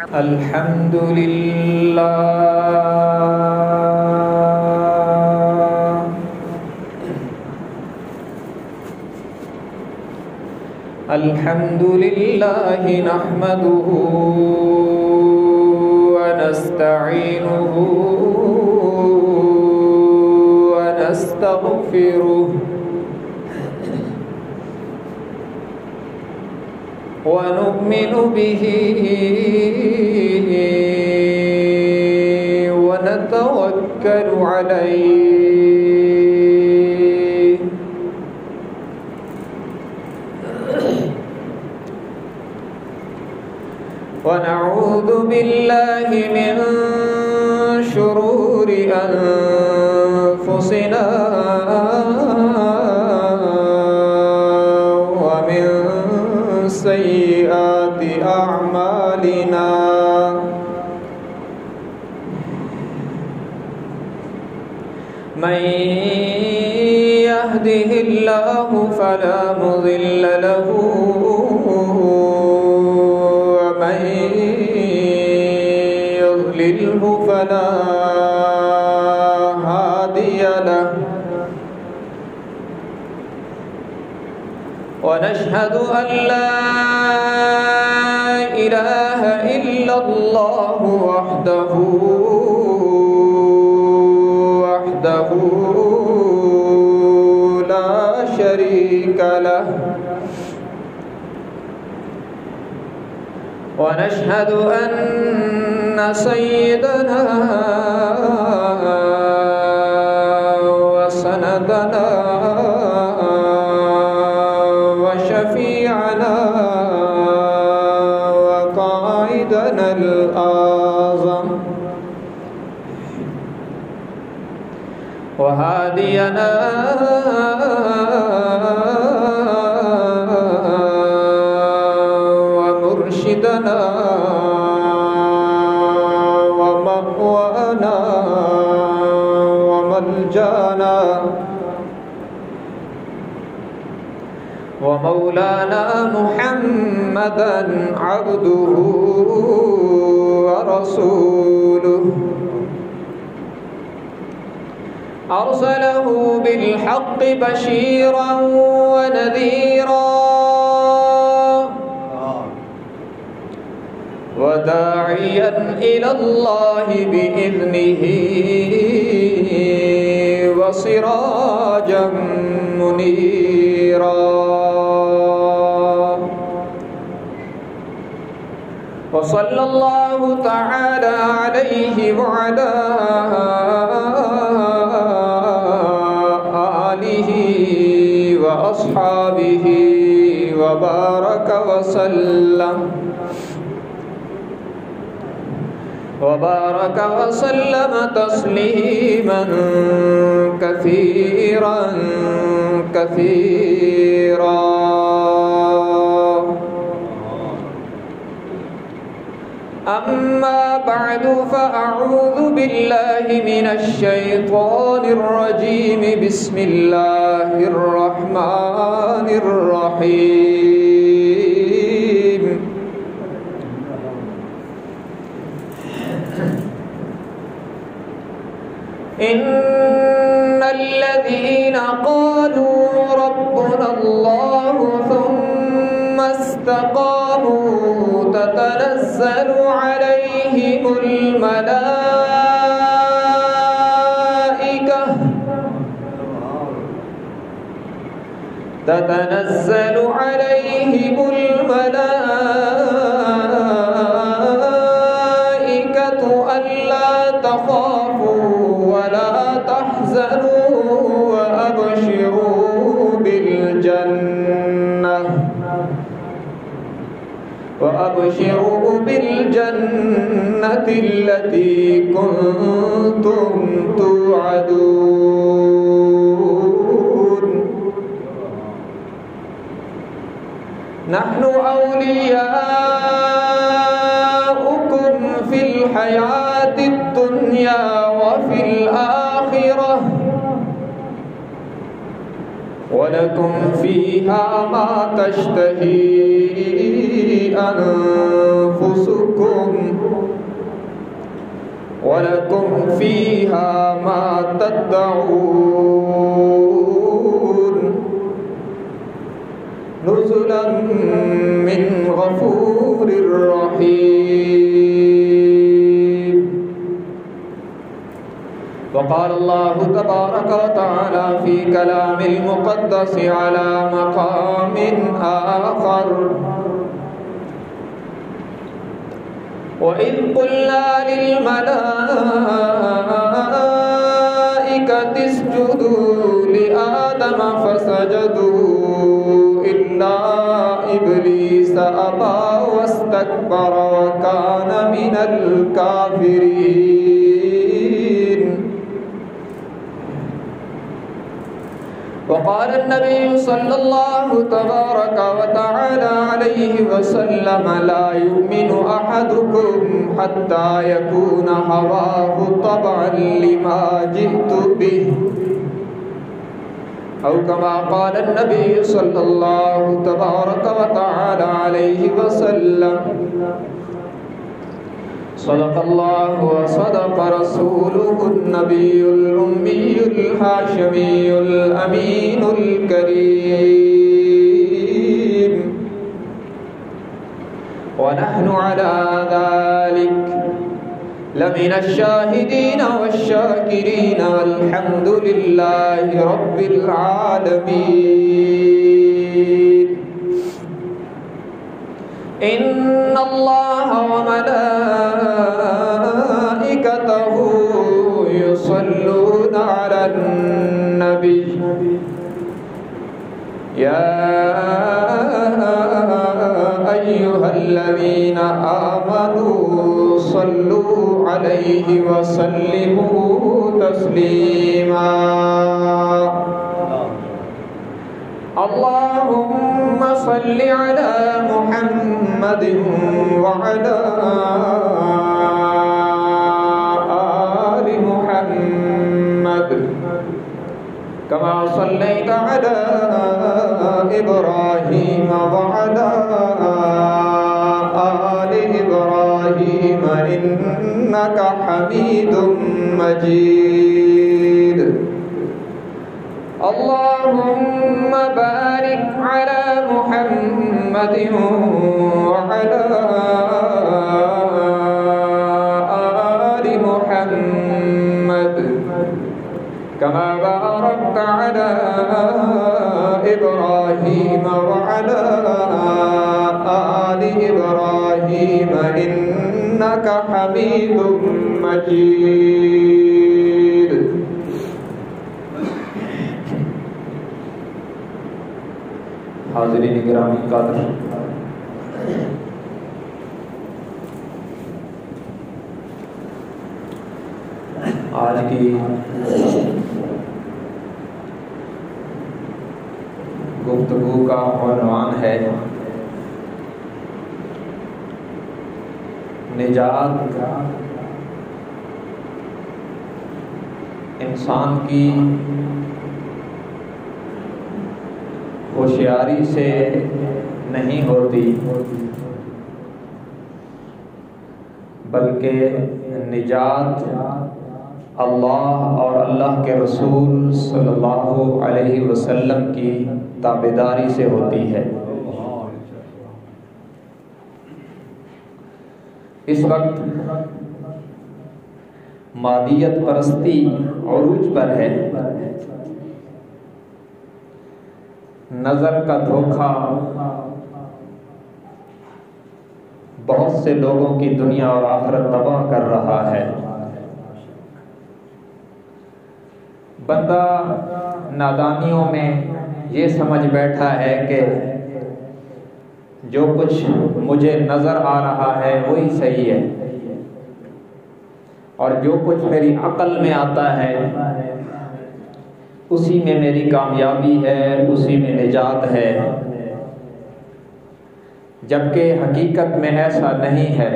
الحمد لله الحمد لله نحمده ونستعينه ونستغفره ونؤمن به ونتوكل عليه ونعوذ بالله من شرور أنفسنا ومن سيئات أعمالنا من يهده الله فلا مضل له ومن يضلله فلا هادي له ونشهد أن لا إله إلا الله وحده لا شريك له ونشهد أن سيدنا وسندنا وشفيعنا وقائدنا الأعظم وهادينا ومرشدنا ومأوانا وملجانا ومولانا محمدا عبده ورسوله أرسله بالحق بشيرا ونذيرا وداعيا إلى الله بإذنه وسراجا منيرا وصلى الله تعالى عليه وعلى آله وأصحابه وبارك وسلم تسليما كثيرا كثيرا أما بعد فأعوذ بالله من الشيطان الرجيم بسم الله الرحمن الرحيم إن الذين قالوا ربنا الله ثم استقاموا تتنزل عليهم الملائكة ألا تخافوا ولا تحزنوا وأبشروا بالجنة التي كنتم توعدون نحن أولياؤكم في الحياة الدنيا وفي الآخرة ولكم فيها ما تشتهي أنفسكم وَلَكُمْ فِيهَا مَا تَدَّعُونَ نُزُلًا مِّن غَفُورٍ رَّحِيمٍ. وقال الله تبارك وتعالى في كلام المقدس على مقام آخر: وَإِذْ قُلْنَا لِلْمَلَائِكَةِ اسْجُدُوا لِآدَمَ فَسَجَدُوا إِلَّا إِبْلِيسَ أَبَى وَاسْتَكْبَرَ وَكَانَ مِنَ الْكَافِرِينَ. وقال النبي صلى الله تبارك وتعالى عليه وسلم: لا يؤمن أحدكم حتى يكون هواه طبعا لما جئت به، أو كما قال النبي صلى الله تبارك وتعالى عليه وسلم. صدق الله وصدق رسوله النبي الأمي الهاشمي الأمين الكريم، ونحن على ذلك لمن الشاهدين والشاكرين، والحمد لله رب العالمين. إن الله وملائكته يصلون على النبي يا أيها الذين آمنوا صلوا عليه وسلموا تسليما. اللهم صل على محمد وعلى آل محمد كما صليت على إبراهيم وعلى آل إبراهيم إنك حميد مجيد. اللهم بارك على محمد وعلى آل محمد كما باركت على إبراهيم وعلى آل إبراهيم إنك حميد مجيد. حاضرین گرامی قدر، آج کی گفتگو کا عنوان ہے نجات انسان کی ہوشیاری سے نہیں ہوتی، بلکہ نجات اللہ اور اللہ کے رسول صلی اللہ علیہ وسلم کی تابعداری سے ہوتی ہے۔ اس وقت مادیت پرستی عروج پر ہے، نظر کا دھوکہ بہت سے لوگوں کی دنیا اور آخرت تباہ کر رہا ہے۔ بندہ نادانیوں میں یہ سمجھ بیٹھا ہے کہ جو کچھ مجھے نظر آ رہا ہے وہی صحیح ہے، اور جو کچھ میری عقل میں آتا ہے اسی میں میری کامیابی ہے، اسی میں نجات ہے، جبکہ حقیقت میں ایسا نہیں ہے۔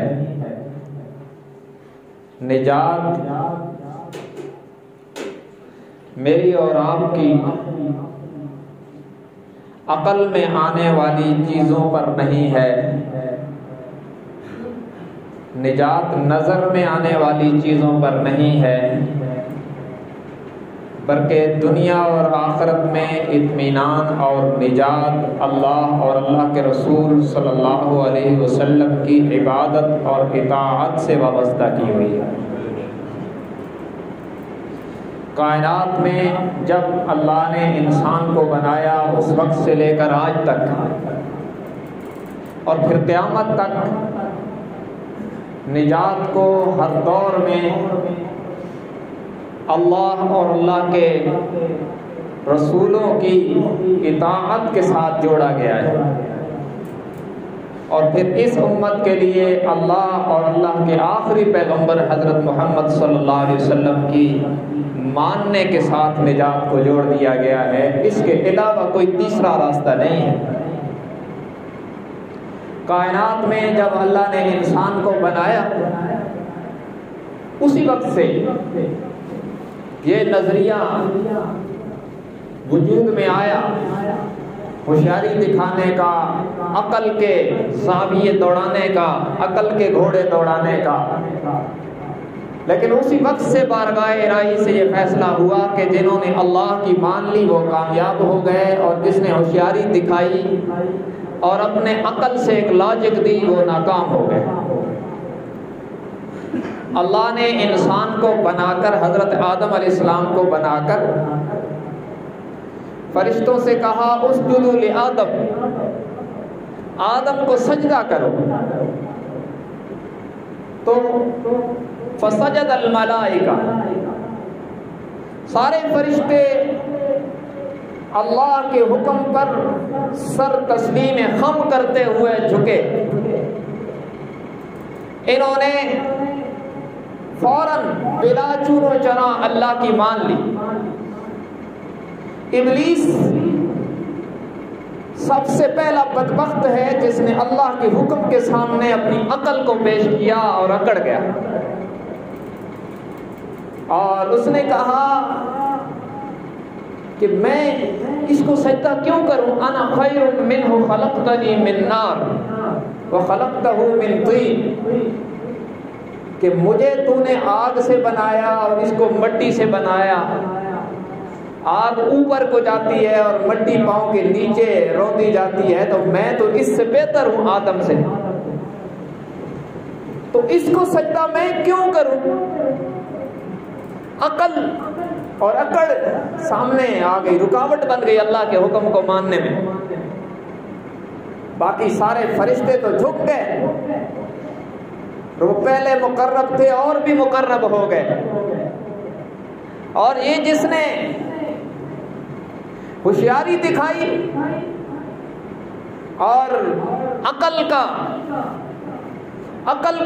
نجات میری اور آپ کی عقل میں آنے والی چیزوں پر نہیں ہے، نجات نظر میں آنے والی چیزوں پر نہیں ہے، بلکہ دنیا اور آخرت میں اطمینان اور نجات اللہ اور اللہ کے رسول صلی اللہ علیہ وسلم کی عبادت اور اطاعت سے وابستہ کی ہوئی ہے۔ کائنات میں جب اللہ نے انسان کو بنایا اس وقت سے لے کر آج تک اور پھر قیامت تک نجات کو ہر دور میں اللہ اور اللہ کے رسولوں کی اطاعت کے ساتھ جوڑا گیا ہے، اور پھر اس امت کے لیے اللہ اور اللہ کے آخری پیغمبر حضرت محمد صلی اللہ علیہ وسلم کی ماننے کے ساتھ نجات کو جوڑ دیا گیا ہے۔ اس کے علاوہ کوئی تیسرا راستہ نہیں ہے۔ کائنات میں جب اللہ نے انسان کو بنایا اسی وقت سے یہ نظریہ وجود میں آیا، ہوشیاری دکھانے کا، عقل کے زاویے دوڑانے کا، عقل کے گھوڑے دوڑانے کا، لیکن اسی وقت سے بارگاہ الہی سے یہ فیصلہ ہوا کہ جنہوں نے اللہ کی مان لی وہ کامیاب ہو گئے، اور جس نے ہوشیاری دکھائی اور اپنے عقل سے ایک لاجک دی وہ ناکام ہو گئے۔ اللہ نے انسان کو بنا کر، حضرت آدم علیہ السلام کو بنا کر فرشتوں سے کہا اسجدوا لآدم، آدم کو سجدہ کرو، تو فسجد الملائکہ، سارے فرشتے اللہ کے حکم پر سر تسلیم خم کرتے ہوئے جھکے۔ انہوں نے فوراً بلا چون و چرا اللہ کی مان لی۔ ابلیس سب سے پہلا بدبخت ہے جس نے اللہ کے حکم کے سامنے اپنی عقل کو پیش کیا اور اکڑ گیا، اور اس نے کہا کہ میں اس کو سجدہ کیوں کروں، انا خیر منہ خلقتنی من نار وخلقتہ من طین، کہ مجھے تو نے آگ سے بنایا اور اس کو مٹی سے بنایا، آگ اوپر کو جاتی ہے اور مٹی پاؤں کے نیچے روندی جاتی ہے، تو میں تو اس سے بہتر ہوں آدم سے، تو اس کو سجدہ میں کیوں کروں۔ عقل اور اکڑ سامنے آ گئی، رکاوٹ بن گئی اللہ کے حکم کو ماننے میں۔ باقی سارے فرشتے تو جھک گئے، وہ پہلے مقرب تھے اور بھی مقرب ہو گئے، اور یہ جس نے ہوشیاری دکھائی اور عقل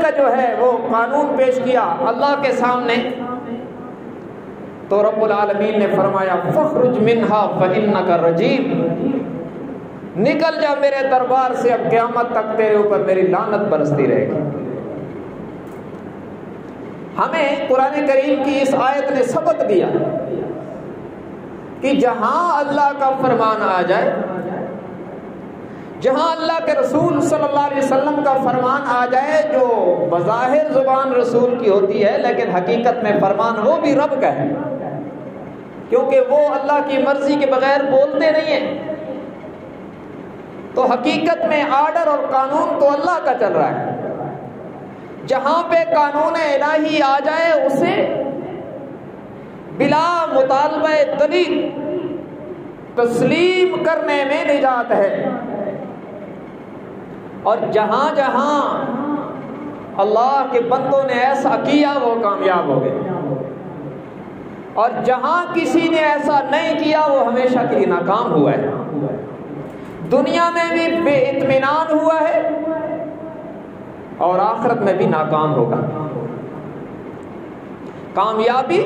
کا جو ہے وہ قانون پیش کیا اللہ کے سامنے، تو رب العالمین نے فرمایا فخرج منہا فإنک رجیم، نکل جا میرے دربار سے، اب قیامت تک تیرے اوپر میری لعنت برستی رہے گی۔ ہمیں قرآن کریم کی اس آیت نے سبق دیا کہ جہاں اللہ کا فرمان آ جائے، جہاں اللہ کے رسول صلی اللہ علیہ وسلم کا فرمان آ جائے، جو بظاہر زبان رسول کی ہوتی ہے لیکن حقیقت میں فرمان وہ بھی رب کا ہے، کیونکہ وہ اللہ کی مرضی کے بغیر بولتے نہیں ہیں، تو حقیقت میں آرڈر اور قانون تو اللہ کا چل رہا ہے۔ جہاں پہ قانون الہی آ جائے اسے بلا مطالبہ دلیل تسلیم کرنے میں نجات ہے، اور جہاں جہاں اللہ کے بندوں نے ایسا کیا وہ کامیاب ہو گئے، اور جہاں کسی نے ایسا نہیں کیا وہ ہمیشہ کے لیے ناکام ہوا ہے، دنیا میں بھی بے اطمینان ہوا ہے اور آخرت میں بھی ناکام ہوگا۔ کامیابی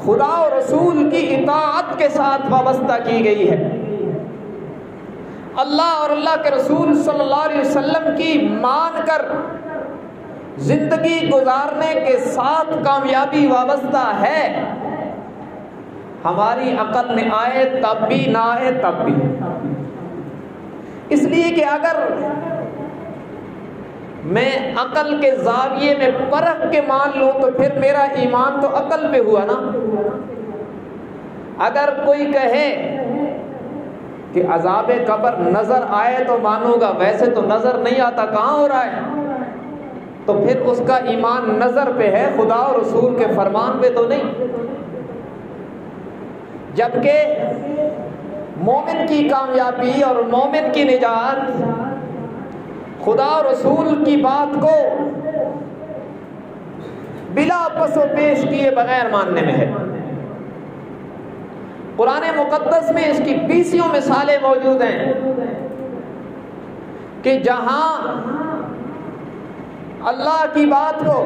خدا اور رسول کی اطاعت کے ساتھ وابستہ کی گئی ہے، اللہ اور اللہ کے رسول صلی اللہ علیہ وسلم کی مان کر زندگی گزارنے کے ساتھ کامیابی وابستہ ہے، ہماری عقل میں آئے تب بھی نہ آئے تب بھی، اس لیے کہ اگر میں عقل کے زاویے میں پرکھ کے مان لوں تو پھر میرا ایمان تو عقل پہ ہوا نا۔ اگر کوئی کہے کہ عذاب قبر نظر آئے تو مانوں گا، ویسے تو نظر نہیں آتا، کہاں ہو رہا ہے، تو پھر اس کا ایمان نظر پہ ہے، خدا اور رسول کے فرمان پہ تو نہیں۔ جبکہ مومن کی کامیابی اور مومن کی نجات خدا اور رسول کی بات کو بلا پس و پیش کیے بغیر ماننے میں ہے۔ قرآن مقدس میں اس کی 20 مثالیں موجود ہیں کہ جہاں اللہ کی بات کو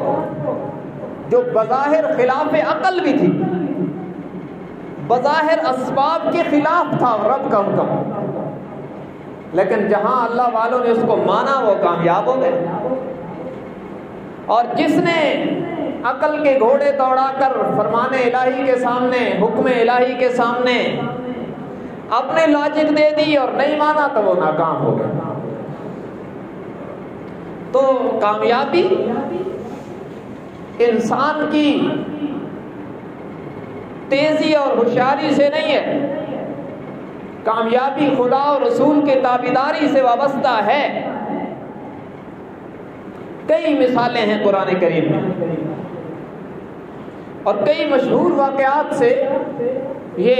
جو بظاہر خلاف عقل بھی تھی، بظاہر اسباب کے خلاف تھا رب کا حکم، لیکن جہاں اللہ والوں نے اس کو مانا وہ کامیاب ہو گئے۔ اور جس نے عقل کے گھوڑے دوڑا کر فرمان الہی کے سامنے، حکم الہی کے سامنے اپنے لاجک دے دی اور نہیں مانا تو وہ ناکام ہو گیا۔ تو کامیابی انسان کی تیزی اور ہوشیاری سے نہیں ہے، کامیابی خدا اور رسول کے تابعداری سے وابستہ ہے۔ کئی مثالیں ہیں قرآن کریم میں، اور کئی مشہور واقعات سے یہ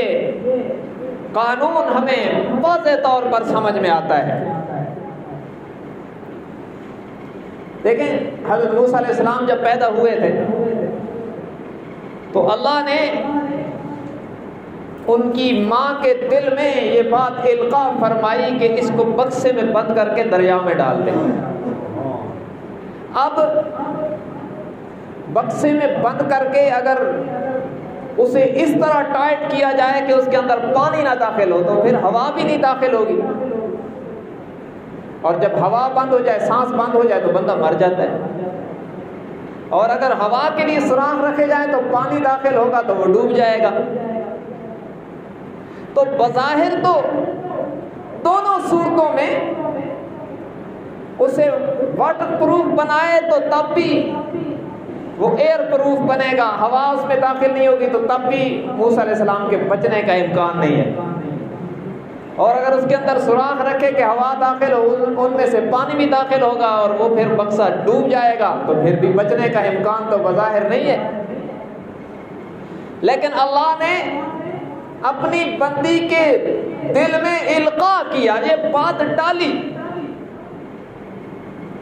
قانون ہمیں واضح طور پر سمجھ میں آتا ہے۔ دیکھیں، حضرت موسیٰ علیہ السلام جب پیدا ہوئے تھے تو اللہ نے ان کی ماں کے دل میں یہ بات القاء فرمائی کہ اس کو بکسے میں بند کر کے دریا میں ڈال دیں۔ اب بکسے میں بند کر کے اگر اسے اس طرح ٹائٹ کیا جائے کہ اس کے اندر پانی نہ داخل ہو تو پھر ہوا بھی نہیں داخل ہوگی، اور جب ہوا بند ہو جائے، سانس بند ہو جائے تو بندہ مر جاتا ہے، اور اگر ہوا کے لیے سوراخ رکھے جائیں تو پانی داخل ہوگا تو وہ ڈوب جائے گا۔ تو بظاہر تو دونوں صورتوں میں اسے واٹر پروف بنائے تو تب بھی وہ ایئر پروف بنے گا، ہوا اس میں داخل نہیں ہوگی تو تب بھی موسیٰ علیہ السلام کے بچنے کا امکان نہیں ہے، اور اگر اس کے اندر سوراخ رکھے کہ ہوا داخل ہو، ان میں سے پانی بھی داخل ہوگا اور وہ پھر بکسا ڈوب جائے گا تو پھر بھی بچنے کا امکان تو بظاہر نہیں ہے۔ لیکن اللہ نے اپنی بندی کے دل میں القاء کیا، یہ بات ڈالی،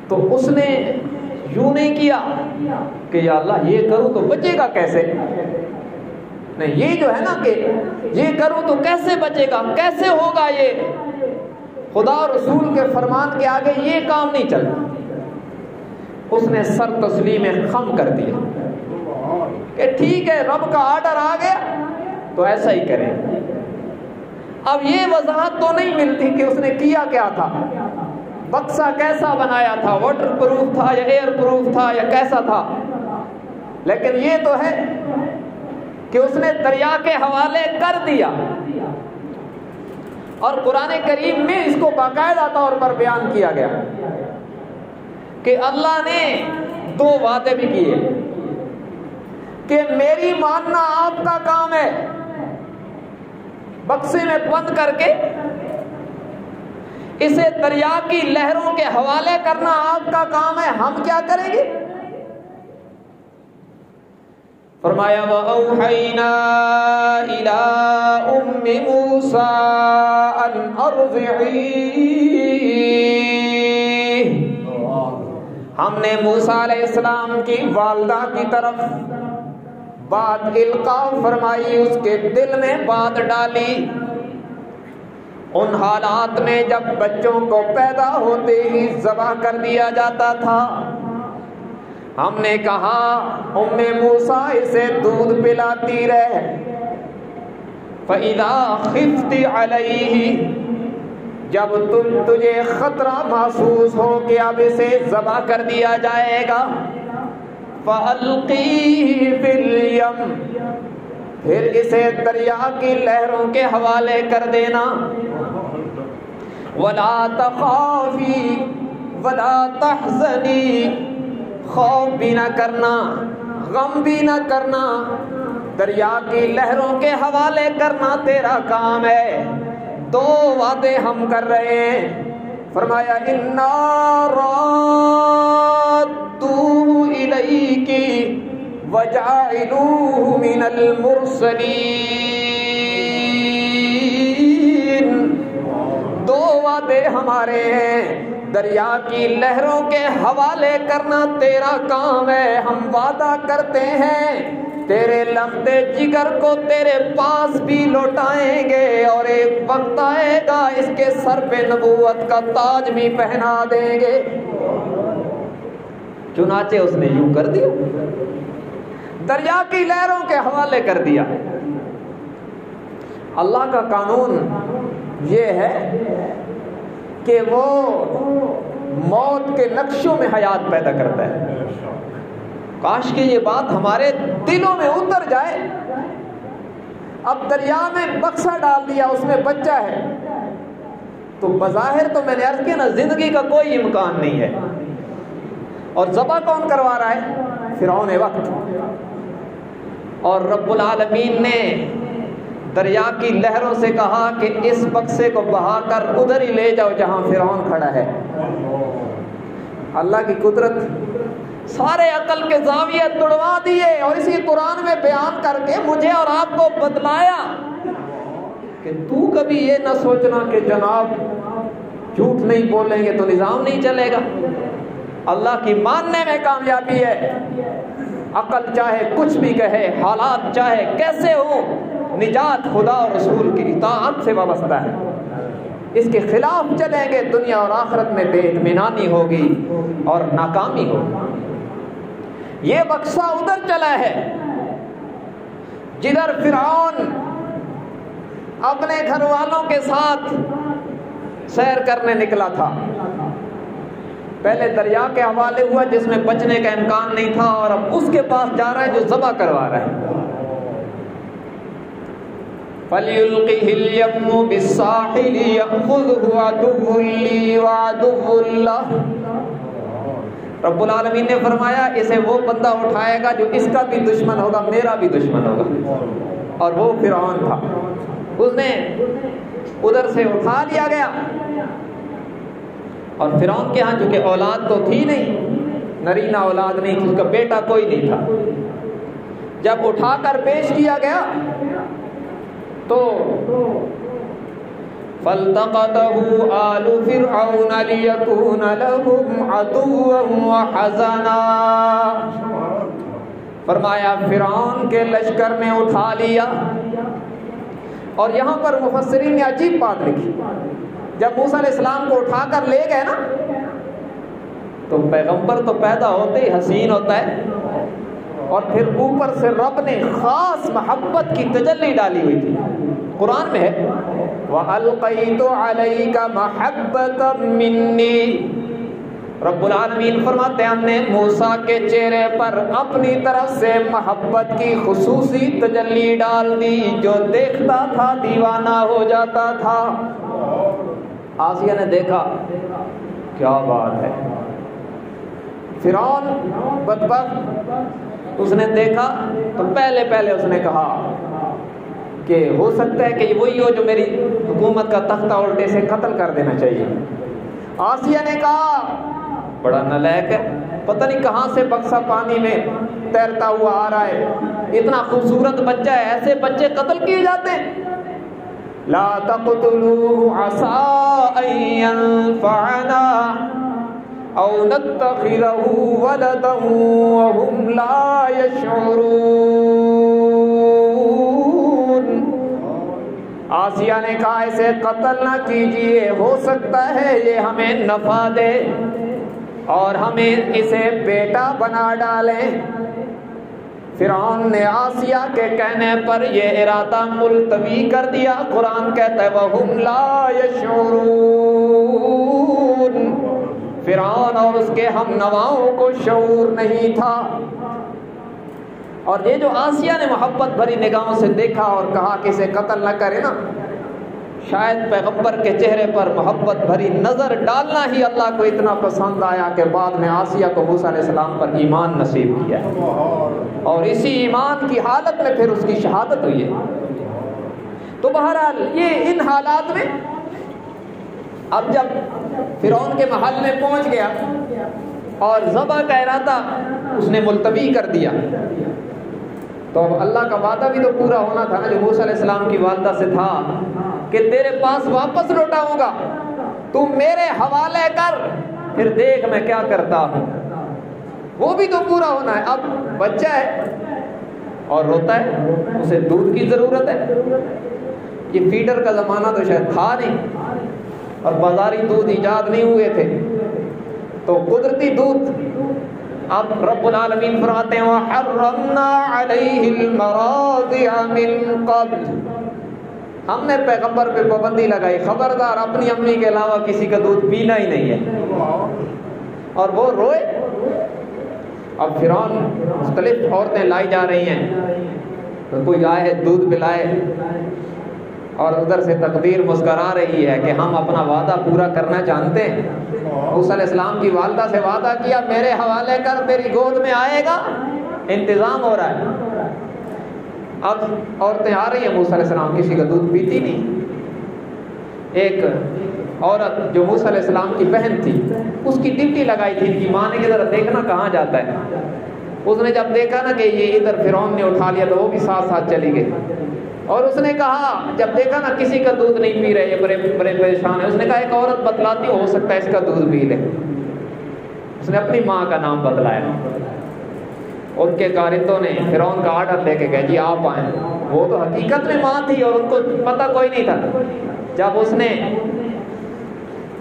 تو اس نے یوں نہیں کیا کہ یا اللہ یہ کروں تو بچے گا کیسے، نہیں، یہ جو ہے نا کہ یہ کروں تو کیسے بچے گا، کیسے ہوگا، یہ خدا اور رسول کے فرمان کے آگے یہ کام نہیں چلتا۔ اس نے سر تسلیم خم کر دیا کہ ٹھیک ہے، رب کا آرڈر آ گیا تو ایسا ہی کریں۔ اب یہ وضاحت تو نہیں ملتی کہ اس نے کیا کیا تھا، بکسا کیسا بنایا تھا، واٹر پروف تھا یا ایئر پروف تھا یا کیسا تھا، لیکن یہ تو ہے کہ اس نے دریا کے حوالے کر دیا۔ اور قرآن کریم میں اس کو باقاعدہ طور پر بیان کیا گیا کہ اللہ نے 2 وعدے بھی کیے کہ میری ماننا آپ کا کام ہے، بکسے میں بند کر کے اسے دریا کی لہروں کے حوالے کرنا آپ کا کام ہے، ہم کیا کریں گے؟ فرمایا وَأَوْحَيْنَا إِلَىٰ أُمِّ مُوسَىٰ أَنْ أَرْضِعِيهِ، ہم نے موسیٰ علیہ السلام کی والدہ کی طرف بات القاء فرمائی، اس کے دل میں بات ڈالی۔ ان حالات میں جب بچوں کو پیدا ہوتے ہی ذبح کر دیا جاتا تھا، ہم نے کہا ام موسیٰ اسے دودھ پلاتی رہ، فَإِذَا خِفْتِ عَلَيْهِ، جب تجھے خطرہ محسوس ہو کہ اب اسے ذبح کر دیا جائے گا، فَأَلْقِيهِ فِي الْيَمِّ، پھر اسے دریا کی لہروں کے حوالے کر دینا، وَلَا تَخَافِي ولا تحزنی، خوف بھی نہ کرنا، غم بھی نہ کرنا، دریا کی لہروں کے حوالے کرنا تیرا کام ہے۔ دو وعدے ہم کر رہے ہیں، فرمایا انا رادوہ الیکی وجاعلوہ من المرسلین۔ دو وعدے ہمارے ہیں، دریا کی لہروں کے حوالے کرنا تیرا کام ہے۔ ہم وعدہ کرتے ہیں تیرے لخت جگر کو تیرے پاس بھی لوٹائیں گے، اور ایک وقت آئے گا اس کے سر پہ نبوت کا تاج بھی پہنا دیں گے۔ چنانچہ اس نے یوں کر دیا، دریا کی لہروں کے حوالے کر دیا۔ اللہ کا قانون یہ ہے کہ وہ موت کے نقشوں میں حیات پیدا کرتا ہے۔ کاش کہ یہ بات ہمارے دلوں میں اتر جائے۔ اب دریا میں بکسا ڈال دیا، اس میں بچہ ہے، تو بظاہر تو میں نے عرض کیا نا زندگی کا کوئی امکان نہیں ہے۔ اور ذبح کون کروا رہا ہے؟ فرعون وقت۔ اور رب العالمین نے دریا کی لہروں سے کہا کہ اس بکسے کو بہا کر ادھر ہی لے جاؤ جہاں فرعون کھڑا ہے۔ اللہ کی قدرت، سارے عقل کے زاویے توڑوا دیے، اور اسی قرآن میں بیان کر کے مجھے اور آپ کو بتلایا کہ تو کبھی یہ نہ سوچنا کہ جناب جھوٹ نہیں بولیں گے تو نظام نہیں چلے گا۔ اللہ کی ماننے میں کامیابی ہے۔ عقل چاہے کچھ بھی کہے، حالات چاہے کیسے ہو، نجات خدا اور رسول کی اطاعت سے وابستہ ہے۔ اس کے خلاف چلیں گے دنیا اور آخرت میں بے اطمینانی ہوگی اور ناکامی ہوگی۔ یہ بکسا ادھر چلا ہے جدھر فرعون اپنے گھر والوں کے ساتھ سیر کرنے نکلا تھا۔ پہلے دریا کے حوالے ہوا جس میں بچنے کا امکان نہیں تھا، اور اب اس کے پاس جا رہا ہے جو ذبح کروا رہا ہے۔ فَلْيُلْقِهِ الْيَمُّ بِالسَّاحِلِ يَأْخُذْهُ عَدُوٌّ لِّي وَعَدُوٌّ لَّهُ۔ رب العالمین نے فرمایا اسے وہ بندہ اٹھائے گا جو اس کا بھی دشمن ہوگا، میرا بھی دشمن ہوگا، اور وہ فرعون تھا۔ اس نے ادھر سے اٹھا لیا گیا، اور فرعون کے ہاں چونکہ اولاد تو تھی نہیں، نرینہ اولاد نہیں تھی، اس کا بیٹا کوئی نہیں تھا۔ جب اٹھا کر پیش کیا گیا تو فَالْتَقَطَهُ آلُ فِرْعَوْنَ لِيَكُونَ لَهُمْ عَدُوًّا وَحَزَنًا۔ فرمایا فرعون کے لشکر نے اٹھا لیا۔ اور یہاں پر مفسرین نے عجیب بات لکھی، جب موسیٰ علیہ السلام کو اٹھا کر لے گئے نا، تو پیغمبر تو پیدا ہوتے ہی حسین ہوتا ہے، اور پھر اوپر سے رب نے خاص محبت کی تجلی ڈالی ہوئی تھی۔ قرآن میں ہے وَأَلْقَيْتُ عَلَيْكَ مَحَبَّةً مِّنِّي۔ رب العالمین فرماتے ہیں ہم نے موسیٰ کے چہرے پر اپنی طرف سے محبت کی خصوصی تجلی ڈال دی، جو دیکھتا تھا دیوانہ ہو جاتا تھا۔ آسیہ نے دیکھا، کیا بات ہے، فرعون بدبخت، اس نے دیکھا تو پہلے اس نے کہا کہ ہو سکتا ہے کہ وہی ہو جو میری حکومت کا تختہ الٹے سے قتل کر دینا چاہیے۔ آسیہ نے کہا بڑا نالائق ہے، پتہ نہیں کہاں سے بکسا پانی میں تیرتا ہوا آ رہا ہے، اتنا خوبصورت بچہ ہے، ایسے بچے قتل کیے جاتے ہیں۔ لا تقتلوه عسى ان ينفعنا او نتخذه ولدا وهم لا يشعرون۔ آسیہ نے کہا اسے قتل نہ کیجیے، ہو سکتا ہے یہ ہمیں نفع دے اور ہمیں اسے بیٹا بنا ڈالیں۔ فرعون نے آسیہ کے کہنے پر یہ ارادہ ملتوی کر دیا۔ قرآن کہتا ہے وَهُمْ لَا يَشْعُرُونَ، فرعون اور اس کے ہم نواؤں کو شعور نہیں تھا۔ اور یہ جو آسیہ نے محبت بھری نگاہوں سے دیکھا اور کہا کہ اسے قتل نہ کرے نا، شاید پیغمبر کے چہرے پر محبت بھری نظر ڈالنا ہی اللہ کو اتنا پسند آیا کہ بعد میں آسیہ کو موسیٰ علیہ السلام پر ایمان نصیب کیا اور اسی ایمان کی حالت میں پھر اس کی شہادت ہوئی ہے۔ تو بہرحال یہ ان حالات میں اب جب فرعون کے محل میں پہنچ گیا اور ذبح کا ارادہ اس نے ملتوی کر دیا، تو اب اللہ کا وعدہ بھی تو پورا ہونا تھا نا جو موسیٰ علیہ السلام کی والدہ سے تھا کہ تیرے پاس واپس لوٹاؤں گا، تو میرے حوالے کر، پھر دیکھ میں کیا کرتا ہوں۔ وہ بھی تو پورا ہونا ہے۔ اب بچہ ہے اور روتا ہے، اسے دودھ کی ضرورت ہے۔ یہ فیڈر کا زمانہ تو شاید تھا نہیں اور بازاری دودھ ایجاد نہیں ہوئے تھے، تو قدرتی دودھ۔ اب رب العالمین فرماتے ہیں وَحَرَّمْنَا عَلَيْهِ الْمَرَاضِعَ مِن قَبْلُ، ہم نے پیغمبر پہ پابندی لگائی، خبردار اپنی امی کے علاوہ کسی کا دودھ پینا ہی نہیں ہے۔ اور وہ روئے۔ اب فرعون مختلف عورتیں لائی جا رہی ہیں، تو کوئی آئے دودھ پلائے، اور ادھر سے تقدیر مسکرا رہی ہے کہ ہم اپنا وعدہ پورا کرنا جانتے ہیں۔ موسیٰ علیہ السلام کی والدہ سے وعدہ کیا میرے حوالے کر، میری گود میں آئے گا، انتظام ہو رہا ہے۔ اب عورتیں آ رہی ہیں، موسیٰ علیہ السلام کسی کا دودھ پیتی نہیں۔ ایک عورت جو موسیٰ علیہ السلام کی بہن تھی، اس کی ڈیوٹی لگائی تھی کہ ماں نے کہ ذرا دیکھنا کہاں جاتا ہے۔ اس نے جب دیکھا نا کہ یہ ادھر فرعون نے اٹھا لیا، تو وہ بھی ساتھ ساتھ چلی گئی، اور اس نے کہا جب دیکھا نا کسی کا دودھ نہیں پی رہے، یہ بڑے بڑے پریشان ہے، اس نے کہا ایک عورت بتلاتی ہو سکتا ہے اس کا دودھ پی لے۔ اس نے اپنی ماں کا نام بتلایا۔ ان کے کارندوں نے فرعون کا آرڈر لے کے کہا جی آپ آئیں۔ وہ تو حقیقت میں ماں تھی اور ان کو پتہ کوئی نہیں تھا۔ جب اس نے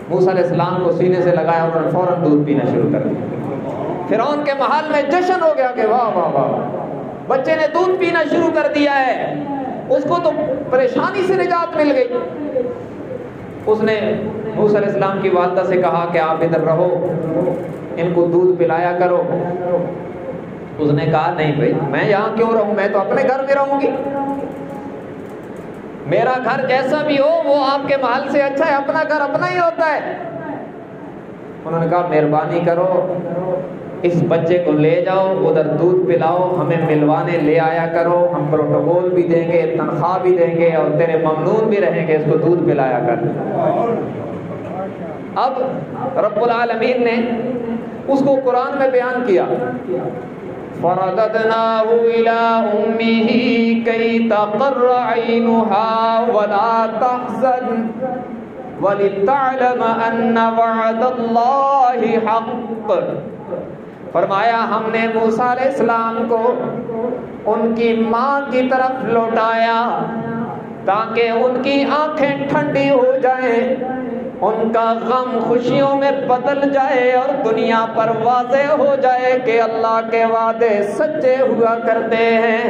موسیٰ علیہ السلام کو سینے سے لگایا، انہوں نے فوراً دودھ پینا شروع کر دیا۔ فرعون کے محل میں جشن ہو گیا کہ واہ واہ واہ، بچے نے دودھ پینا شروع کر دیا ہے، اس کو تو پریشانی سے نجات مل گئی۔ اس نے موسیٰ علیہ السلام کی والدہ سے کہا کہ آپ ادھر رہو، ان کو دودھ پلایا کرو۔ اس نے کہا نہیں بھائی، میں یہاں کیوں رہوں، میں تو اپنے گھر میں رہوں گی، میرا گھر جیسا بھی ہو وہ آپ کے محل سے اچھا ہے، اپنا گھر اپنا ہی ہوتا ہے۔ انہوں نے کہا مہربانی کرو، اس بچے کو لے جاؤ، ادھر دودھ پلاؤ، ہمیں ملوانے لے آیا کرو، ہم پروٹوکول بھی دیں گے، تنخواہ بھی دیں گے، اور تیرے ممنون بھی رہیں گے، اس کو دودھ پلایا کر۔ اب رب العالمین نے اس کو قرآن میں بیان کیا، فَرَدَدْنَاهُ إِلَىٰ أُمِّهِ كَيْ تَقَرَّ عَيْنُهَا وَلَا تَحْزَنَ وَلِتَعْلَمَ أَنَّ وَعْدَ اللَّهِ حَقٌّ۔ فرمایا ہم نے موسیٰ علیہ السلام کو ان کی ماں کی طرف لوٹایا تاکہ ان کی آنکھیں ٹھنڈی ہو جائیں، ان کا غم خوشیوں میں بدل جائے، اور دنیا پر واضح ہو جائے کہ اللہ کے وعدے سچے ہوا کرتے ہیں۔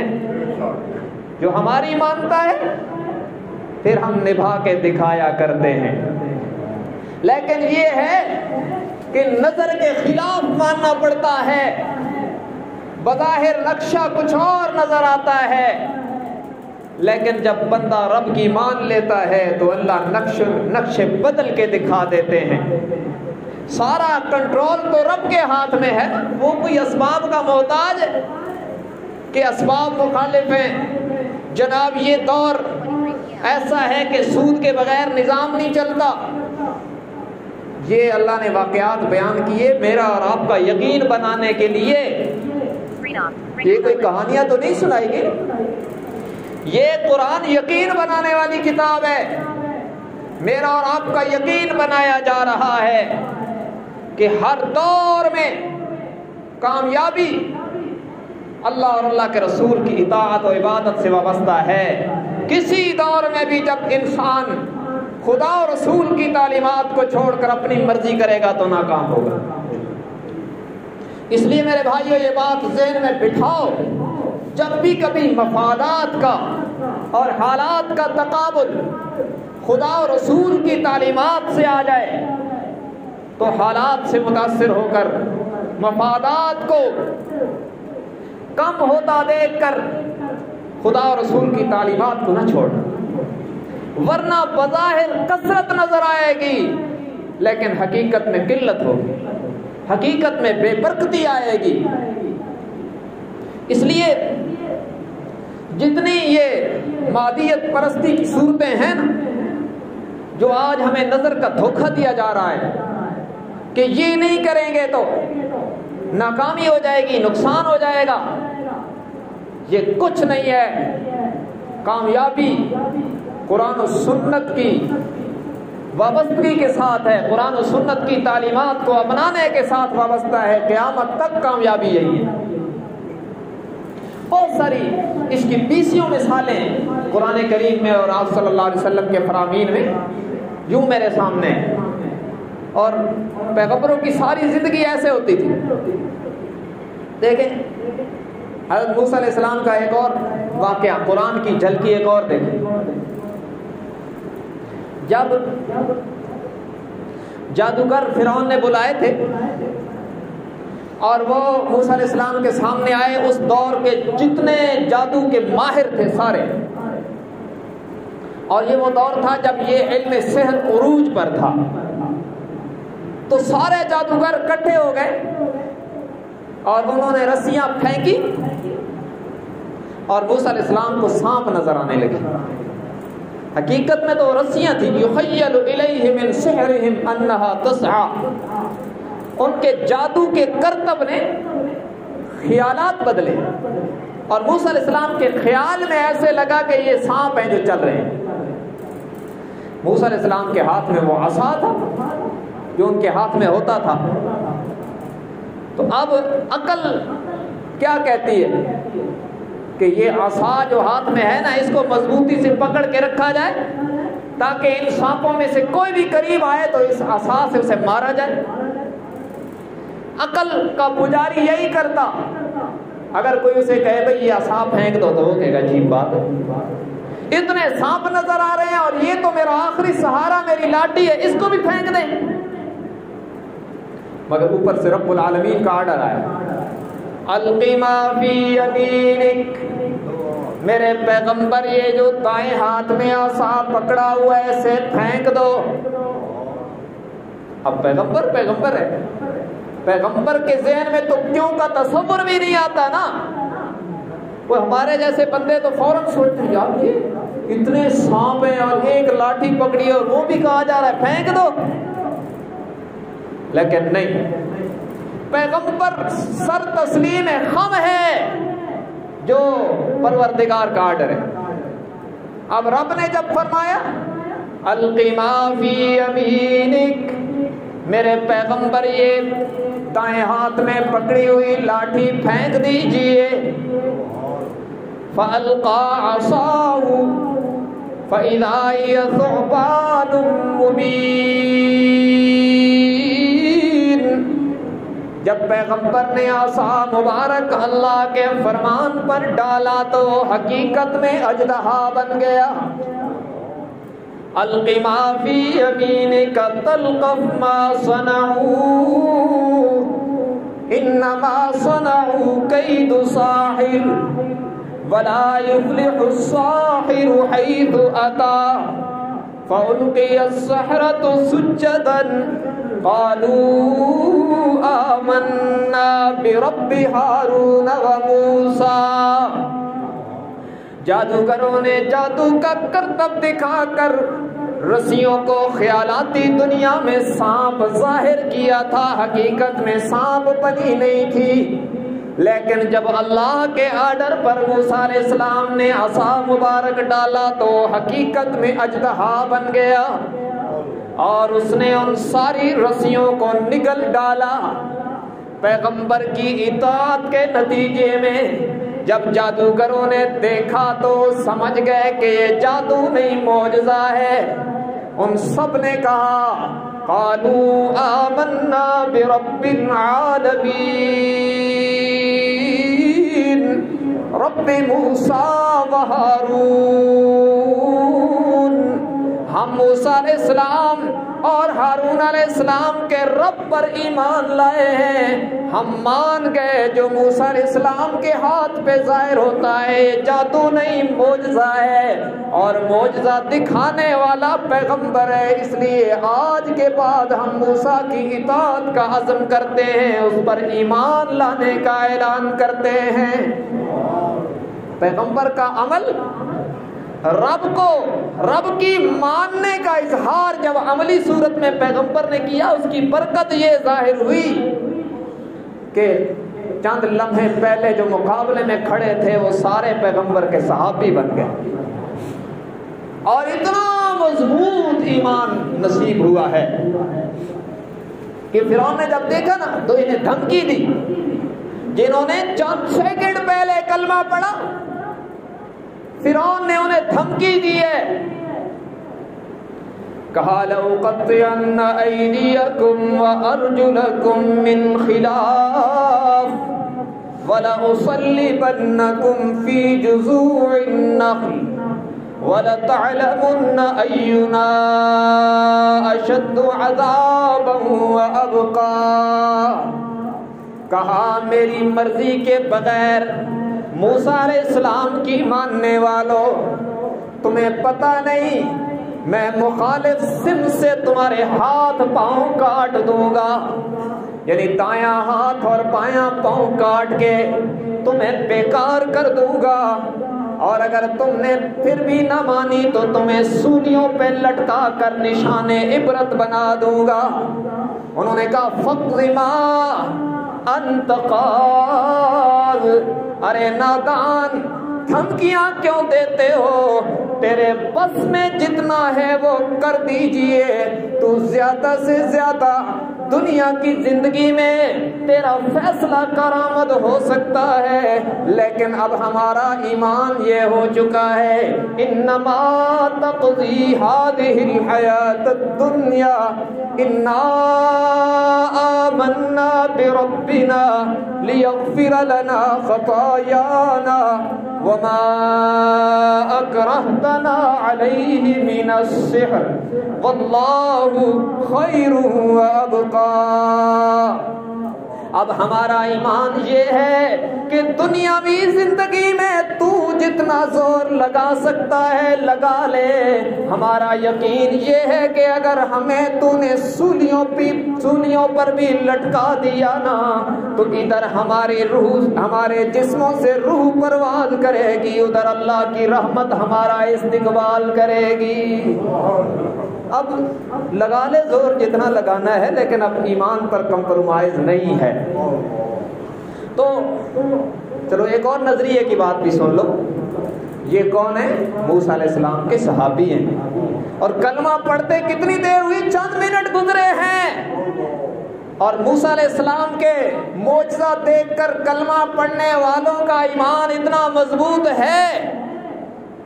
جو ہماری مانتا ہے پھر ہم نبھا کے دکھایا کرتے ہیں۔ لیکن یہ ہے کہ نظر کے خلاف ماننا پڑتا ہے، بظاہر نقشہ کچھ اور نظر آتا ہے، لیکن جب بندہ رب کی مان لیتا ہے تو اللہ نقش بدل کے دکھا دیتے ہیں۔ سارا کنٹرول تو رب کے ہاتھ میں ہے، وہ کوئی اسباب کا محتاج ہے کہ اسباب مخالف ہیں۔ جناب یہ دور ایسا ہے کہ سود کے بغیر نظام نہیں چلتا۔ یہ اللہ نے واقعات بیان کیے میرا اور آپ کا یقین بنانے کے لیے، یہ کوئی کہانیاں تو نہیں سنائی گئی، یہ قرآن یقین بنانے والی کتاب ہے۔ میرا اور آپ کا یقین بنایا جا رہا ہے کہ ہر دور میں کامیابی اللہ اور اللہ کے رسول کی اطاعت و عبادت سے وابستہ ہے۔ کسی دور میں بھی جب انسان خدا اور رسول کی تعلیمات کو چھوڑ کر اپنی مرضی کرے گا تو ناکام ہوگا۔ اس لیے میرے بھائیو یہ بات ذہن میں بٹھاؤ، جب بھی کبھی مفادات کا اور حالات کا تقابل خدا اور رسول کی تعلیمات سے آ جائے تو حالات سے متاثر ہو کر مفادات کو کم ہوتا دیکھ کر خدا اور رسول کی تعلیمات کو نہ چھوڑنا۔ ورنہ بظاہر کثرت نظر آئے گی لیکن حقیقت میں قلت ہوگی، حقیقت میں بے برکتی آئے گی۔ اس لیے جتنی یہ مادیت پرستی کی صورتیں ہیں نا، جو آج ہمیں نظر کا دھوکہ دیا جا رہا ہے کہ یہ نہیں کریں گے تو ناکامی ہو جائے گی، نقصان ہو جائے گا، یہ کچھ نہیں ہے۔ کامیابی قرآن و سنت کی وابستگی کے ساتھ ہے، قرآن و سنت کی تعلیمات کو اپنانے کے ساتھ وابستہ ہے، قیامت تک کامیابی یہی ہے۔ بہت ساری اس کی بیسیوں مثالیں قرآن کریم میں اور آپ صلی اللہ علیہ وسلم کے فرامین میں یوں میرے سامنے ہے، اور پیغمبروں کی ساری زندگی ایسے ہوتی تھی۔ دیکھیں حضرت موسیٰ علیہ السلام کا ایک اور واقعہ، قرآن کی جھلکی ایک اور دیکھیں۔ جب جادوگر فرعون نے بلائے تھے اور وہ موسیٰ علیہ السلام کے سامنے آئے، اس دور کے جتنے جادو کے ماہر تھے سارے، اور یہ وہ دور تھا جب یہ علم سحر عروج پر تھا، تو سارے جادوگر اکٹھے ہو گئے اور انہوں نے رسیاں پھینکی اور موسیٰ علیہ السلام کو سانپ نظر آنے لگی۔ حقیقت میں تو رسیاں تھیں، یخیل الیہ من سحرہم انہا تسعی، ان کے جادو کے کرتب نے خیالات بدلے اور موسیٰ علیہ السلام کے خیال میں ایسے لگا کہ یہ سانپ ہیں جو چل رہے ہیں۔ موسیٰ علیہ السلام کے ہاتھ میں وہ عصا تھا جو ان کے ہاتھ میں ہوتا تھا۔ تو اب عقل کیا کہتی ہے کہ یہ عصا جو ہاتھ میں ہے نا، اس کو مضبوطی سے پکڑ کے رکھا جائے تاکہ ان سانپوں میں سے کوئی بھی قریب آئے تو اس عصا سے اسے مارا جائے۔ عقل کا پجاری یہی کرتا، اگر کوئی اسے کہے بھئی یہ عصا پھینک دو تو وہ کہے گا عجیب بات ہے، اتنے سانپ نظر آ رہے ہیں اور یہ تو میرا آخری سہارا میری لاٹھی ہے، اس کو بھی پھینک دیں۔ مگر اوپر سے رب العالمین کا آرڈر آیا، القی ما فی یمینک، میرے پیغمبر یہ جو دائیں ہاتھ میں عصا پکڑا ہوا ہے اسے پھینک دو۔ اب پیغمبر ہے، پیغمبر کے ذہن میں تو کیوں کا تصور بھی نہیں آتا نا۔ وہ ہمارے جیسے بندے تو فوراً سوچتے ہیں یار یہ اتنے سانپ ہیں اور ایک لاٹھی پکڑی ہے اور وہ بھی کہا جا رہا ہے پھینک دو، لیکن نہیں، پیغمبر سر تسلیم خم ہے جو پروردگار کا آرڈر ہے۔ اب رب نے جب فرمایا القی ما فی یمینک، میرے پیغمبر یہ دائیں ہاتھ میں پکڑی ہوئی لاٹھی پھینک دیجئے، فَأَلْقَى عَصَاهُ فَإِذَا هِيَ ثُعْبَانٌ مُبِينٌ، جب پیغمبر نے عصا مبارک اللہ کے فرمان پر ڈالا تو حقیقت میں اژدہا بن گیا۔ القی ما فی یمینک تلقف ما صنعوا انما صنعوا کید ساحر ولا یفلح الساحر حیث اتی، فالقی السحرة سجدا قالوا آمنا برب ہارون وموسیٰ، جادوگروں نے جادو کا کرتب دکھا کر رسیوں کو خیالاتی دنیا میں سانپ ظاہر کیا تھا، حقیقت میں سانپ بنی نہیں تھی، لیکن جب اللہ کے آرڈر پر موسیٰ علیہ السلام نے عصا مبارک ڈالا تو حقیقت میں اژدہا بن گیا اور اس نے ان ساری رسیوں کو نگل ڈالا۔ پیغمبر کی اطاعت کے نتیجے میں جب جادوگروں نے دیکھا تو سمجھ گئے کہ یہ جادو نہیں معجزہ ہے، ان سب نے کہا قالوا آمنا برب العالمین رب موسیٰ و ہارون، ہم موسیٰ علیہ السلام اور ہارون علیہ السلام کے رب پر ایمان لائے ہیں. ہم مان گئے جو موسیٰ علیہ السلام کے ہاتھ پہ ظاہر ہوتا ہے جادو نہیں معجزہ ہے, اور معجزہ دکھانے والا پیغمبر ہے. اس لیے آج کے بعد ہم موسیٰ کی اطاعت کا عزم کرتے ہیں, اس پر ایمان لانے کا اعلان کرتے ہیں. پیغمبر کا عمل رب کی ماننے کا اظہار جب عملی صورت میں پیغمبر نے کیا, اس کی برکت یہ ظاہر ہوئی کہ چند لمحے پہلے جو مقابلے میں کھڑے تھے وہ سارے پیغمبر کے صحابی بن گئے, اور اتنا مضبوط ایمان نصیب ہوا ہے کہ فرعون نے جب دیکھا نا تو انہیں دھمکی دی. جنہوں نے چند سیکنڈ پہلے کلمہ پڑھا, فرعون نے انہیں دھمکی دی ہے, کہا لَأُقَطِّعَنَّ أَيْدِيَكُمْ وَأَرْجُلَكُمْ مِنْ خِلَافٍ وَلَأُصَلِّبَنَّكُمْ فِي جُذُوعِ النَّخْلِ وَلَتَعْلَمُنَّ أَيُّنَا أَشَدُّ عَذَابًا وَأَبْقَىٰ. کہا میری مرضی کے بغیر موسیٰ علیہ السلام کی ماننے والوں, تمہیں پتہ نہیں میں مخالف سم سے تمہارے ہاتھ پاؤں کاٹ دوں گا, یعنی دایاں ہاتھ اور بایاں پاؤں کاٹ کے تمہیں بیکار کر دوں گا, اور اگر تم نے پھر بھی نہ مانی تو تمہیں سولیوں پہ لٹکا کر نشان عبرت بنا دوں گا. انہوں نے کہا فَقْضِ مَا أَنْتَ قَاضٍ, ارے نادان دھمکیاں کیوں دیتے ہو, تیرے بس میں جتنا ہے وہ کر دیجئے. تو زیادہ سے زیادہ دنیا کی زندگی میں تیرا فیصلہ کارآمد ہو سکتا ہے, لیکن اب ہمارا ایمان یہ ہو چکا ہے انما تقضی هذه الحیاة الدنیا انا آمنا بربنا لیغفر لنا خطایانا وما اکرہتنا علیہ من السحر واللہ خیر وابقا. اب ہمارا ایمان یہ ہے کہ دنیاوی زندگی میں تو جتنا زور لگا سکتا ہے لگا لے. ہمارا یقین یہ ہے کہ اگر ہمیں تو نے سولیوں پر بھی لٹکا دیا نا تو ادھر ہماری روح ہمارے جسموں سے روح پرواز کرے گی, ادھر اللہ کی رحمت ہمارا استقبال کرے گی. اب لگا لے زور جتنا لگانا ہے, لیکن اب ایمان پر کمپرومائز نہیں ہے. تو چلو ایک اور نظریے کی بات بھی سن لو. یہ کون ہے؟ موسیٰ علیہ السلام کے صحابی ہیں, اور کلمہ پڑھتے کتنی دیر ہوئی؟ چند منٹ گزرے ہیں, اور موسیٰ علیہ السلام کے معجزہ دیکھ کر کلمہ پڑھنے والوں کا ایمان اتنا مضبوط ہے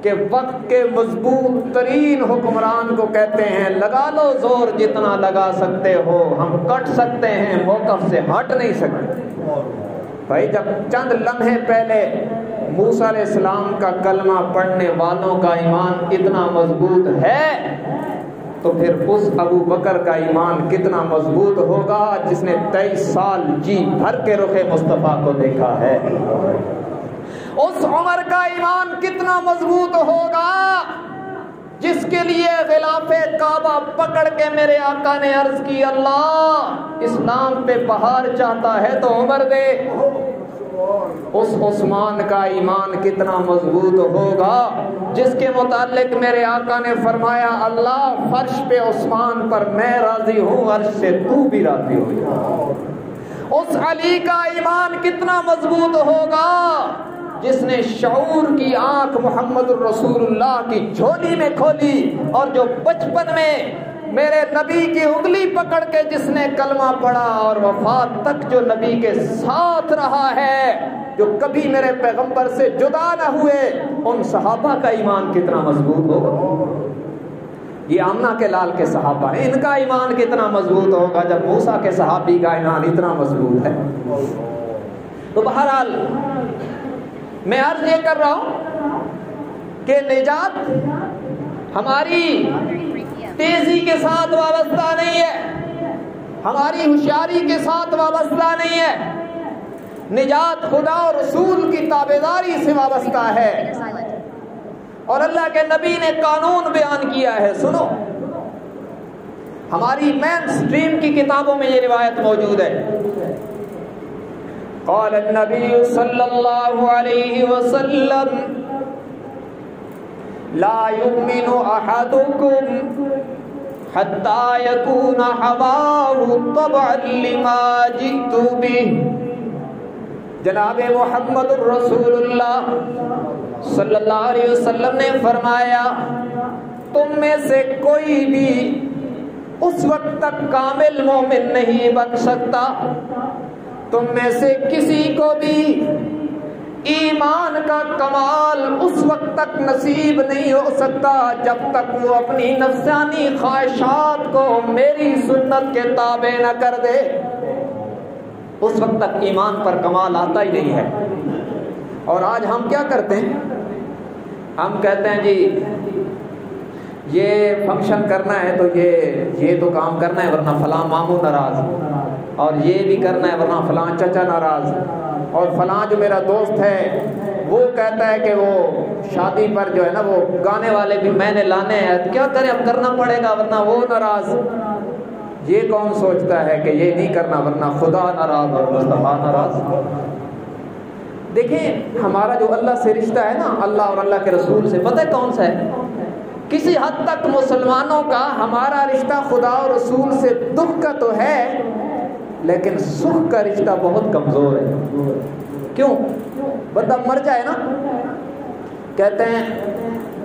کہ وقت کے مضبوط ترین حکمران کو کہتے ہیں لگا لو زور جتنا لگا سکتے ہو, ہم کٹ سکتے ہیں, موقف سے ہٹ نہیں سکتے. بھائی جب چند لمحے پہلے موسیٰ علیہ السلام کا کلمہ پڑھنے والوں کا ایمان اتنا مضبوط ہے تو پھر اس ابو بکر کا ایمان کتنا مضبوط ہوگا جس نے 23 سال جی بھر کے رخ مصطفیٰ کو دیکھا ہے. اس عمر کا ایمان کتنا مضبوط ہوگا جس کے لیے غلاف کعبہ پکڑ کے میرے آقا نے عرض کی اللہ اسلام پہ بہار چاہتا ہے تو عمر دے. اس عثمان کا ایمان کتنا مضبوط ہوگا جس کے متعلق میرے آقا نے فرمایا اللہ فرش پہ عثمان پر میں راضی ہوں, عرش سے تو بھی راضی ہو جا. اس علی کا ایمان کتنا مضبوط ہوگا جس نے شعور کی آنکھ محمد الرسول اللہ کی جھولی میں کھولی, اور جو بچپن میں میرے نبی کی انگلی پکڑ کے جس نے کلمہ پڑھا اور وفات تک جو نبی کے ساتھ رہا ہے, جو کبھی میرے پیغمبر سے جدا نہ ہوئے, ان صحابہ کا ایمان کتنا مضبوط ہوگا. یہ آمنہ کے لال کے صحابہ ہیں, ان کا ایمان کتنا مضبوط ہوگا جب موسیٰ کے صحابی کا ایمان اتنا مضبوط ہے. تو بہرحال میں عرض یہ کر رہا ہوں کہ نجات ہماری تیزی کے ساتھ وابستہ نہیں ہے، ہماری ہوشیاری کے ساتھ وابستہ نہیں ہے، نجات خدا اور رسول کی تابعداری سے وابستہ ہے۔ اور اللہ کے نبی نے قانون بیان کیا ہے، سنو، ہماری مین سٹریم کی کتابوں میں یہ روایت موجود ہے۔ قال النبی صلی اللہ علیہ وسلم لا یؤمن احدکم حتی یکون ہواہ طبعا لما جئت بہ۔ جناب محمد الرسول اللہ صلی اللہ علیہ وسلم نے فرمایا، تم میں سے کوئی بھی اس وقت تک کامل مومن نہیں بن سکتا، تم میں سے کسی کو بھی ایمان کا کمال اس وقت تک نصیب نہیں ہو سکتا جب تک وہ اپنی نفسانی خواہشات کو میری سنت کے تابع نہ کر دے، اس وقت تک ایمان پر کمال آتا ہی نہیں ہے۔ اور آج ہم کیا کرتے ہیں؟ ہم کہتے ہیں جی یہ فنکشن کرنا ہے تو یہ تو کام کرنا ہے ورنہ فلاں ماموں ناراض، اور یہ بھی کرنا ہے ورنہ فلاں چچا ناراض، اور فلاں جو میرا دوست ہے وہ کہتا ہے کہ وہ شادی پر جو ہے نا وہ گانے والے بھی میں نے لانے ہیں، کیا کریں اب کرنا پڑے گا ورنہ وہ ناراض۔ یہ کون سوچتا ہے کہ یہ نہیں کرنا ورنہ خدا ناراض اور مصطفیٰ ناراض؟ دیکھیں ہمارا جو اللہ سے رشتہ ہے نا، اللہ اور اللہ کے رسول سے، پتہ ہے کون سا ہے؟ کسی حد تک مسلمانوں کا ہمارا رشتہ خدا اور رسول سے دکھ کا تو ہے، لیکن سکھ کا رشتہ بہت کمزور ہے۔ کیوں؟ بندہ مر جائے نا، کہتے ہیں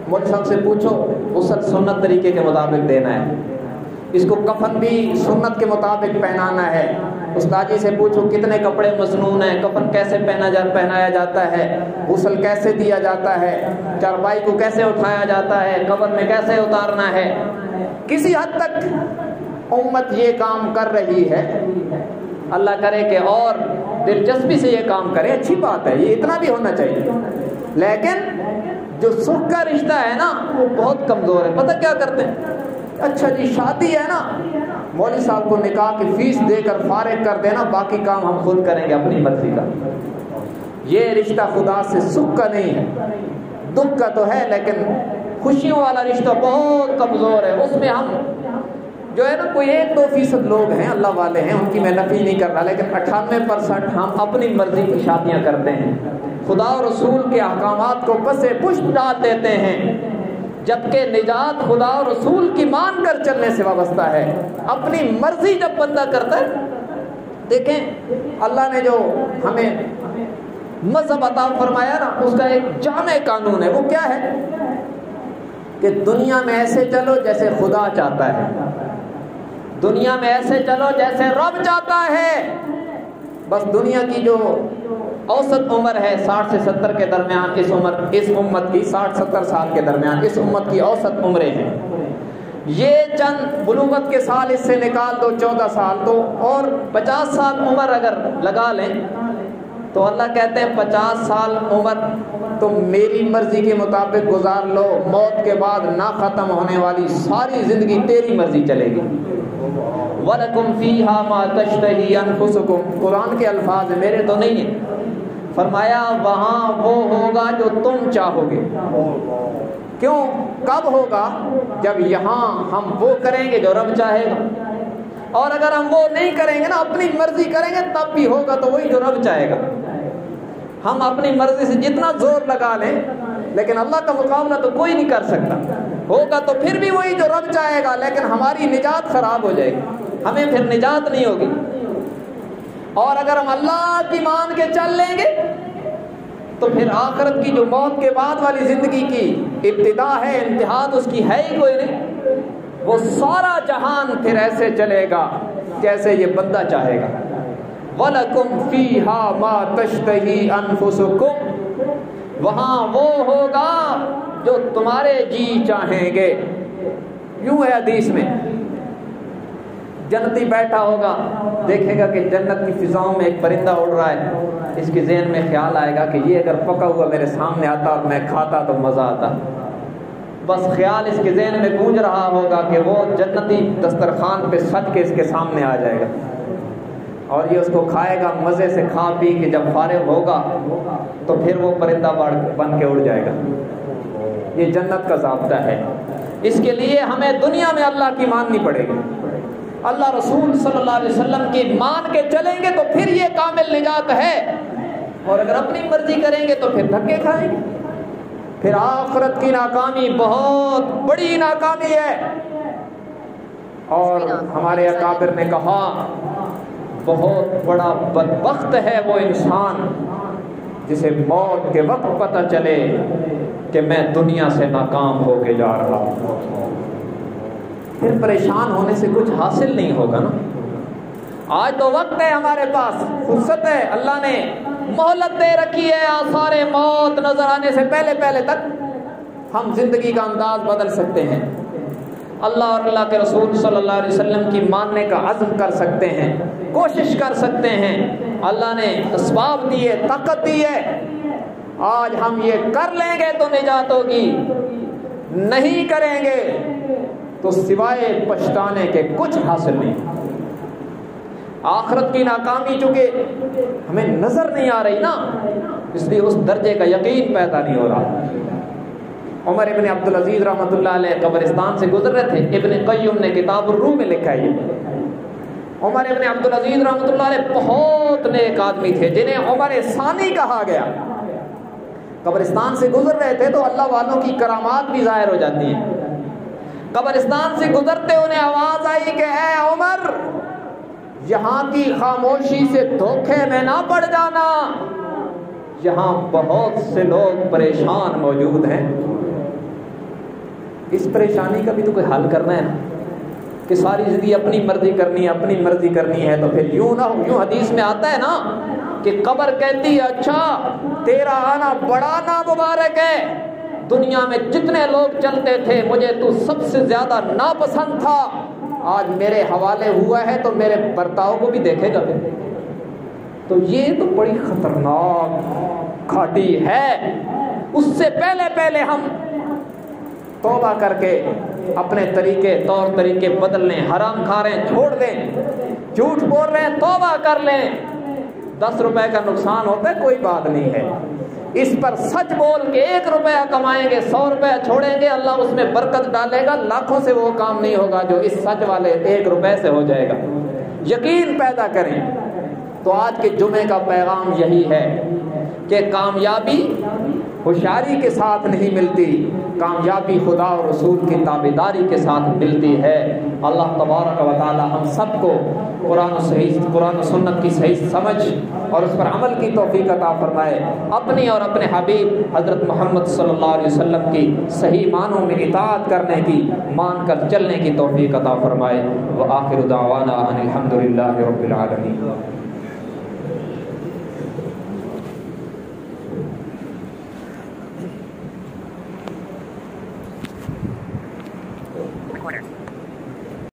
مجھ صاحب سے پوچھو، غسل سنت طریقے کے مطابق دینا ہے، اس کو کفن بھی سنت کے مطابق پہنانا ہے، استاد جی سے پوچھو کتنے کپڑے مسنون ہیں، کفن کیسے پہنایا جاتا ہے، غسل کیسے دیا جاتا ہے، چارپائی کو کیسے اٹھایا جاتا ہے، قبر میں کیسے اتارنا ہے۔ کسی حد تک امت یہ کام کر رہی ہے، اللہ کرے کہ اور دلچسپی سے یہ کام کرے، اچھی بات ہے، یہ اتنا بھی ہونا چاہیے، لیکن جو سکھ کا رشتہ ہے نا وہ بہت کمزور ہے۔ پتہ کیا کرتے ہیں؟ اچھا جی شادی ہے نا، مولوی صاحب کو نکاح کی فیس دے کر فارغ کر دینا، باقی کام ہم خود کریں گے اپنی مرضی کا۔ یہ رشتہ خدا سے سکھ کا نہیں ہے، دکھ کا تو ہے، لیکن خوشیوں والا رشتہ بہت کمزور ہے۔ اس میں ہم جو ہے نا کوئی 1-2% لوگ ہیں اللہ والے ہیں، ان کی میں نفی نہیں کر رہا، لیکن 98% ہم اپنی مرضی کی شادیاں کرتے ہیں، خدا اور رسول کے احکامات کو پسے پشت ڈال دیتے ہیں، جبکہ نجات خدا اور رسول کی مان کر چلنے سے وابستہ ہے۔ اپنی مرضی جب بندہ کرتا ہے، دیکھیں اللہ نے جو ہمیں مذہب عطا فرمایا نا، اس کا ایک جامع قانون ہے، وہ کیا ہے کہ دنیا میں ایسے چلو جیسے خدا چاہتا ہے، دنیا میں ایسے چلو جیسے رب چاہتا ہے۔ بس دنیا کی جو اوسط عمر ہے 60 سے 70 کے درمیان، اس امت کی 60-70 سال کے درمیان اس امت کی اوسط عمریں ہیں۔ یہ چند بلوغت کے سال اس سے نکال دو 14 سال تو، اور 50 سال عمر اگر لگا لیں تو اللہ کہتے ہیں 50 سال عمر تم میری مرضی کے مطابق گزار لو، موت کے بعد نہ ختم ہونے والی ساری زندگی تیری مرضی چلے گی۔ وَلَكُمْ فِيهَا مَا تَشْتَهِي أَنفُسُكُمْ، قرآن کے الفاظ ہیں، میرے تو نہیں ہیں۔ فرمایا وہاں وہ ہوگا جو تم چاہو گے۔ کیوں؟ کب ہوگا؟ جب یہاں ہم وہ کریں گے جو رب چاہے گا، اور اگر ہم وہ نہیں کریں گے نا، اپنی مرضی کریں گے، تب بھی ہوگا تو وہی جو رب چاہے گا۔ ہم اپنی مرضی سے جتنا زور لگا لیں، لیکن اللہ کا مقابلہ تو کوئی نہیں کر سکتا، ہوگا تو پھر بھی وہی جو رب چاہے گا، لیکن ہماری نجات خراب ہو جائے گی، ہمیں پھر نجات نہیں ہوگی۔ اور اگر ہم اللہ کی مان کے چل لیں گے تو پھر آخرت کی جو موت کے بعد والی زندگی کی ابتدا ہے، انتہا تو اس کی ہے ہی کوئی نہیں، وہ سارا جہان پھر ایسے چلے گا جیسے یہ بندہ چاہے گا۔ وَلَكُمْ فِيهَا مَا تَشْتَهِي أَنفُسُكُمْ، وہاں وہ ہوگا جو تمہارے جی چاہیں گے۔ یوں ہے حدیث میں، جنتی بیٹھا ہوگا، دیکھے گا کہ جنت کی فضاؤں میں ایک پرندہ اڑ رہا ہے، اس کے ذہن میں خیال آئے گا کہ یہ اگر پکا ہوا میرے سامنے آتا اور میں کھاتا تو مزہ آتا، بس خیال اس کے ذہن میں گونج رہا ہوگا کہ وہ جنتی دسترخوان پہ سج کے اس کے سامنے آ جائے گا اور یہ اس کو کھائے گا مزے سے کھا پی کے جب فارغ ہوگا تو پھر وہ پرندہ بن کے اڑ جائے گا. یہ جنت کا ضابطہ ہے. اس کے لیے ہمیں دنیا میں اللہ کی ماننی پڑے گی, اللہ رسول صلی اللہ علیہ وسلم کی مان کے چلیں گے تو پھر یہ کامل نجات ہے, اور اگر اپنی مرضی کریں گے تو پھر دھکے کھائیں گے, پھر آخرت کی ناکامی بہت بڑی ناکامی ہے. اور ہمارے اکابر نے کہا بہت بڑا بدبخت ہے وہ انسان جسے موت کے وقت پتہ چلے کہ میں دنیا سے ناکام ہو کے جا رہا ہوں. پھر پریشان ہونے سے کچھ حاصل نہیں ہوگا نا. آج تو وقت ہے ہمارے پاس, فرصت ہے, اللہ نے مہلت دے رکھی ہے. آثار موت نظر آنے سے پہلے تک ہم زندگی کا انداز بدل سکتے ہیں, اللہ اور اللہ کے رسول صلی اللہ علیہ وسلم کی ماننے کا عزم کر سکتے ہیں, کوشش کر سکتے ہیں. اللہ نے اسباب دیے, طاقت دی ہے. آج ہم یہ کر لیں گے تو نجات ہوگی, نہیں کریں گے تو سوائے پچھتانے کے کچھ حاصل نہیں. آخرت کی ناکامی چونکہ ہمیں نظر نہیں آ رہی نا, اس لیے اس درجے کا یقین پیدا نہیں ہو رہا. عمر ابن عبدالعزیز رحمۃ اللہ علیہ قبرستان سے گزر رہے تھے. ابن قیم نے کتاب الروح میں لکھا ہے. عمر ابن عبدالعزیز رحمۃ اللہ علیہ بہت نیک آدمی تھے جنہیں عمر ثانی کہا گیا. قبرستان سے گزر رہے تھے تو اللہ والوں کی کرامات بھی ظاہر ہو جاتی ہیں. قبرستان سے گزرتے انہیں آواز آئی کہ اے عمر, یہاں کی خاموشی سے دھوکے میں نہ پڑ جانا, یہاں بہت سے لوگ پریشان موجود ہیں. اس پریشانی کا بھی تو کوئی حل کرنا ہے نا, کہ ساری زندگی اپنی مرضی کرنی ہے. تو پھر یوں نہ ہو, یوں حدیث میں آتا ہے نا کہ قبر کہتی ہے اچھا تیرا آنا بڑا نامبارک ہے, دنیا میں جتنے لوگ چلتے تھے مجھے تو سب سے زیادہ ناپسند تھا, آج میرے حوالے ہوا ہے تو میرے برتاؤ کو بھی دیکھے گا. تو یہ تو بڑی خطرناک گھاٹی ہے. اس سے پہلے ہم توبہ کر کے اپنے طور طریقے بدل لیں, حرام کھا رہے ہیں چھوڑ دیں, جھوٹ بول رہے ہیں توبہ کر لیں. 10 روپے کا نقصان ہوتا ہے کوئی بات نہیں ہے, اس پر سچ بول کے 1 روپیہ کمائیں گے, 100 روپیہ چھوڑیں گے, اللہ اس میں برکت ڈالے گا. لاکھوں سے وہ کام نہیں ہوگا جو اس سچ والے 1 روپے سے ہو جائے گا. یقین پیدا کریں. تو آج کے جمعے کا پیغام یہی ہے کہ کامیابی ہوشیاری کے ساتھ نہیں ملتی, کامیابی خدا اور رسول کی تابعداری کے ساتھ ملتی ہے. اللہ تبارک و تعالی ہم سب کو قرآن و سنت کی صحیح سمجھ اور اس پر عمل کی توفیق عطا فرمائے. اپنی اور اپنے حبیب حضرت محمد صلی اللہ علیہ وسلم کی صحیح معنوں میں اطاعت کرنے کی, مان کر چلنے کی توفیق عطا فرمائے. وآخر دعوانا ان الحمد للہ رب العالمین.